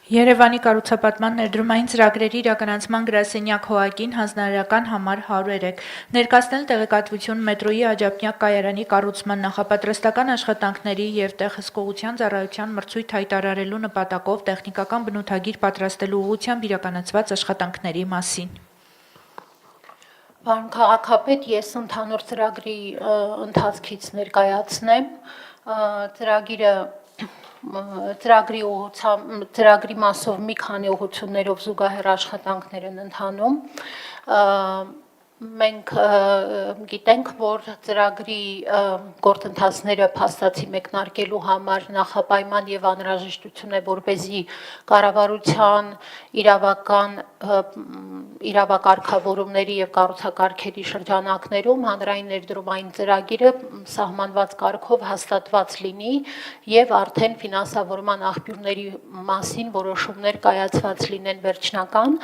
Երևանի կառուցապատման ներդրումային ծրագրերի իրականացման գրասենյակ ՀՕԱԿ-ին հանձնարարական համար 103 ներկայացնել տեղեկատվություն մետրոյի աջափնյակ կայարանի կառուցման նախապատրաստական աշխատանքների և տեղհսկողության ծառայության մրցույթ հայտարարելու նպատակով տեխնիկական բնութագիր պատրաստելու ուղղությամբ իրականացված աշխատանքների մասին։ Պարոն քաղաքապետ, ես ընդհանուր ծրագրի ընթացքից ներկայացնեմ ծրագրի մասով մի քանի ուղղություններով զուգահեռ աշխատանքներ են ընթանում։ Մենք գիտենք, որ ծրագրի գործընթացները փաստացի մեկնարկելու համար նախապայման եւ անհրաժեշտություն է, որպեսզի կառավարության իրավակարգավորումների եւ կառուցակարգերի շրջանակներում հանրային ներդրումային ծրագիրը սահմանված կարգով հաստատված լինի եւ արդեն ֆինանսավորման աղբյուրների մասին որոշումներ կայացված լինեն վերջնական։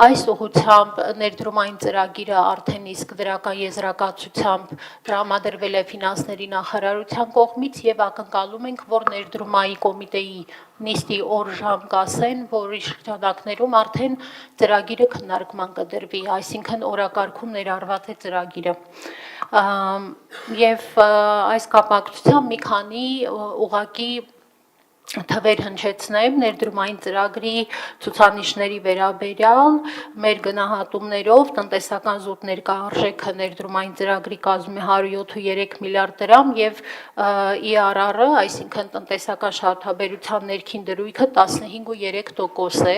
Այս ուղղությամբ ներդրումային ծրագիրը արդեն իսկ դրական եզրակացությամբ տրամադրվել է ֆինանսների նախարարության կողմից եւ ակնկալում ենք, որ ներդրումային կոմիտեի նիստի օր-ժամ կասեն, որի շրջանակներում արդեն ծրագիրը քննարկման կդրվի, այսինքն օրակարգում ներառված է ծրագիրը։ Եվ այս կապակցությամբ մի քանի ուղղակի թվեր հնչեցնեմ ներդրումային ծրագրի ցուցանիշների վերաբերյալ մեր գնահատումներով տնտեսական զուտ ներկայարժեքը ներդրումային ծրագրի կազմում է 107.3 միլիարդ դրամ եւ IRR-ը, այսինքն տնտեսական շահութաբերության ներքին դրույթը 15.3% է։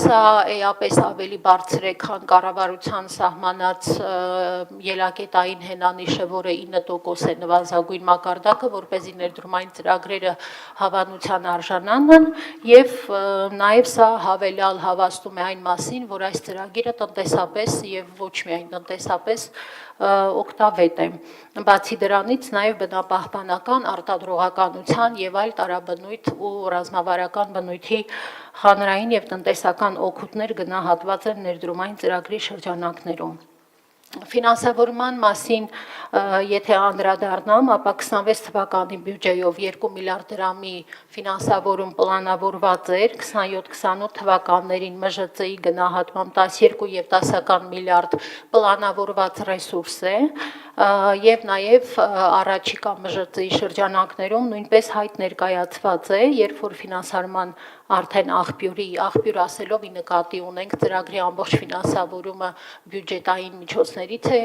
Սա էապես ավելի բարձր է, քան կառավարության սահմանած ելակետային հենանիշը, որը 9% է նվազագույն մակարդակը, որպեսզի ներդրումային ծրագրերը հավանության արժանանան եւ նաեւ սա հավելյալ հավաստում է այն մասին, որ այս ծրագիրը տնտեսապես եւ ոչ միայն տնտեսապես օգտավետ է։ Բացի դրանից նաեւ բնապահպանական, արտադրողականության եւ այլ տարաբնույթ ու ռազմավարական բնույթի հանրային եւ տնտեսական օգուտներ գնահատված են ներդրումային ծրագրի շրջանակներում։ Ֆինանսավորման մասին, եթե անդրադառնամ, ապա 26 թվականի բյուջեով 2 միլիարդ դրամի ֆինանսավորում պլանավորված էր, 27-28 թվականներին ՄԺԾ-ի գնահատմամբ 12 եւ 10 միլիարդ պլանավորված ռեսուրս է, եւ նաեւ առաջիկա ՄԺԾ-ի շրջանակներում նույնպես հայտ ներկայացված է, երբ որ ֆինանսարման արդեն աղբյուր ասելով ի նկատի ունենք ծրագրի ամբողջ ֆինանսավորումը բյուջետային միջոցներից է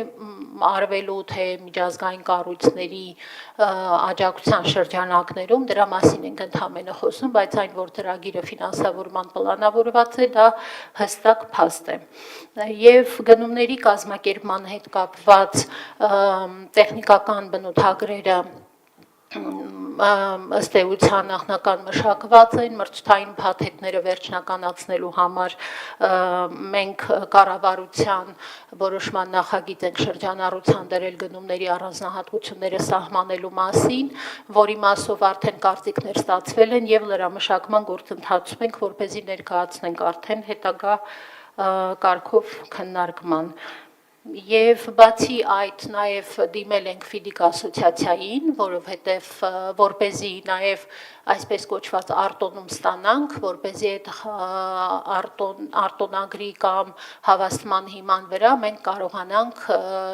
արվելու, թե միջազգային կառույցների աջակցության շրջանակներում, դրա մասին ենք ընդհանրապես խոսում, բայց այն, որ ծրագիրը ֆինանսավորման պլանավորված է, դա հստակ փաստ է։ Եվ գնումների կազմակերպման հետ կապված տեխնիկական բնութագրերը ըստ էության նախնական մշակված են, մրցութային փաթեթները վերջնականացնելու համար մենք կառավարության որոշման նախագիծ ենք շրջանառության դրել գնումների առանձնահատկությունները սահմանելու մասին, որի մասով արդեն կարծիքներ ստացվել են եւ լրամշակման գործընթացում ենք, որպեսզի ներկայացնենք արդեն հետագա կարգով քննարկման։ Եվ բացի այդ նաև դիմել ենք FIDIC ասոցիացիային, որովհետև որպեսզի նաև այսպես կոչված արտոնում ստանանք, որպեսզի այդ արտոնագրի կամ հավաստման հիման վրա մենք կարողանանք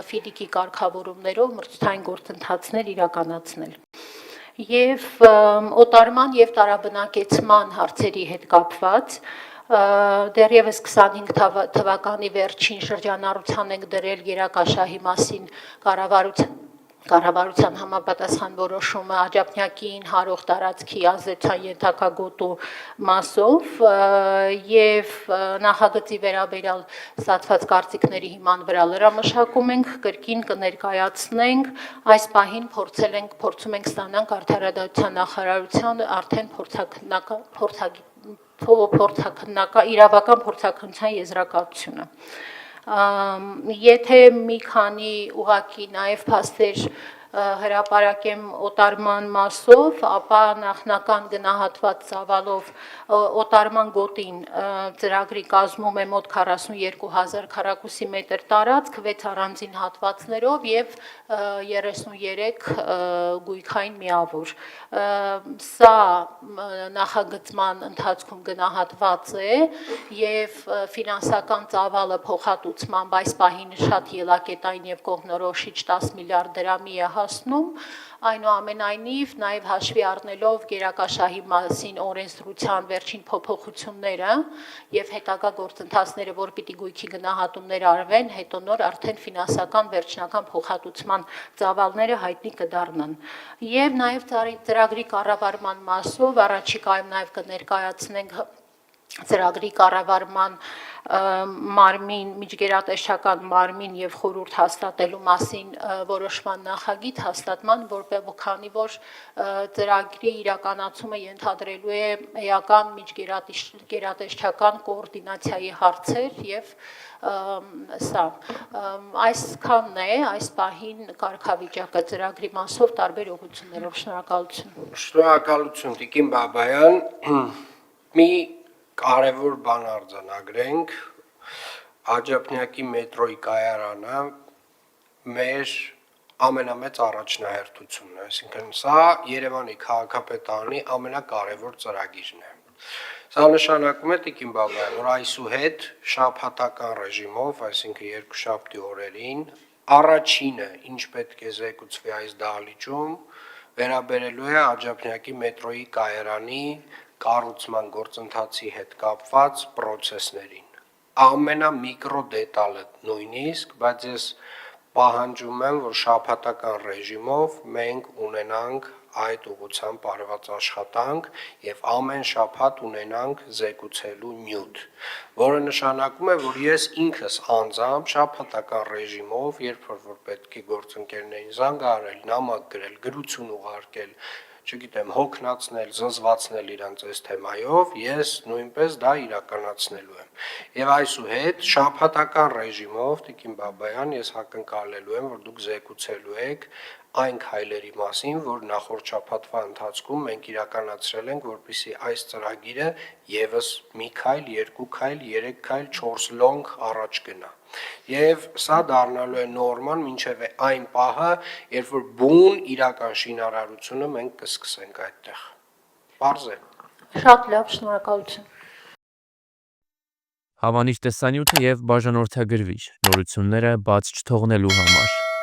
FIDIC-ի կարգավորումներով մրցութային գործընթացներ իրականացնել։ Եվ օտարման եւ տարաբնակեցման հարցերի հետ կապված դեռևս 25 թվականի վերջին շրջանառության ենք դրել երակաշահի մասին կառավարության համապատասխան որոշումը աջափնյակին հարող տարածքի ազդեցության ենթակա գոտու մասով եւ նախագծի վերաբերյալ ստացված կարծիքների հիման վրա լրամշակում ենք, կրկին կներկայացնենք, այս պահին փորձում ենք ստանանք արդարադատության նախարարության արդեն իրավական փորձաքննության եզրակացությունը։ Եթե մի քանի ուղղակի նաև փաստեր հրապարակեմ օտարման մասով, ապա նախնական գնահատված ծավալով օտարման գոտին ծրագրի կազմում է մոտ 42,000 քառակուսի մետր տարածք 6 առանձին հատվածներով եւ 33 գույքային միավոր։ Սա նախագծման ընթացքում գնահատված է եւ ֆինանսական ծավալը փոխհատուցման այս պահին շատ ելակետային եւ կողմնորոշիչ 10 միլիարդ դրամի է հասնում, այնուամենայնիվ նաև հաշվի առնելով գերակաշահի մասին օրենսդրության վերջին փոփոխությունները եւ հետագա գործընթացները, որ պիտի գույքի գնահատումներ արվեն, հետո նոր արդեն ֆինանսական վերջնական փոխհատուցման ծավալները հայտնի կդառնան։ Եվ նաև ծրագրի կառավարման մասով առաջիկայում նաև կներկայացնենք ծրագրի կառավարման մարմին, միջգերատեսչական մարմին եւ խորհուրդ հաստատելու մասին որոշման նախագիծ հաստատման, քանի որ ծրագրի իրականացումը ենթադրելու է էական միջգերատեսչական կոորդինացիայի հարցեր եւ սա այսքանն է այս պահին կարգավիճակը ծրագրի մասով տարբեր ուղղություններով։ Շնորհակալություն։ Շնորհակալություն Տիկին Բաբայան։ Մի կարևոր բան արձանագրենք, Աջափնյակի մետրոյի կայարանը մեր ամենամեծ առաջնահերթությունն է, այսինքն սա Երևանի քաղաքապետարանի ամենակարևոր ծրագիրն է։ Սա նշանակում է Տիկին Բաբայան, որ այսուհետ շաբաթական ռեժիմով, այսինքն երկուշաբթի օրերին, առաջինը, ինչ պետք է զեկուցվի այս դահլիճում, վերաբերելու է Աջափնյակի մետրոյի կայարանի կառուցման գործընթացի հետ կապված պրոցեսներին։ Ամենամիկրո դետալը նույնիսկ, բայց ես պահանջում եմ, որ շաբաթական ռեժիմով մենք ունենանք այդ ուղղությամբ արված աշխատանք եւ ամեն շաբաթ ունենանք զեկուցելու նյութ, որը նշանակում է, որ ես ինքս անձամբ շաբաթական ռեժիմով, երբ որ պետք է գործընկերներին զանգահարել, նամակ գրել, գրություն ուղարկել, չգիտեմ, հոգնածնել, զզվացնել իրանց այս թեմայով, ես նույնպես դա իրականացնելու եմ։ Եվ այսուհետ շաբաթական ռեժիմով, Տիկին Բաբայան, ես ակնկալելու եմ, որ դուք զեկուցելու եք այն քայլերի մասին, որ նախորդ շաբաթվա ընթացքում մենք իրականացրել ենք, որպեսզի այս ծրագիրը եւս մի քայլ, երկու քայլ, 3 քայլ, 4 լոնգ առաջ գնա։ Եվ սա դառնալու է նորման մինչև այն պահը, երբ որ բուն իրական շինարարությունը մենք կսկսենք այդտեղ։ Պարզ է։ Շատ լավ, շնորհակալություն։ Հավանիչ տեսանյութը եւ բաժանորդագրվիչ նորությունները բաց չթողնելու համար։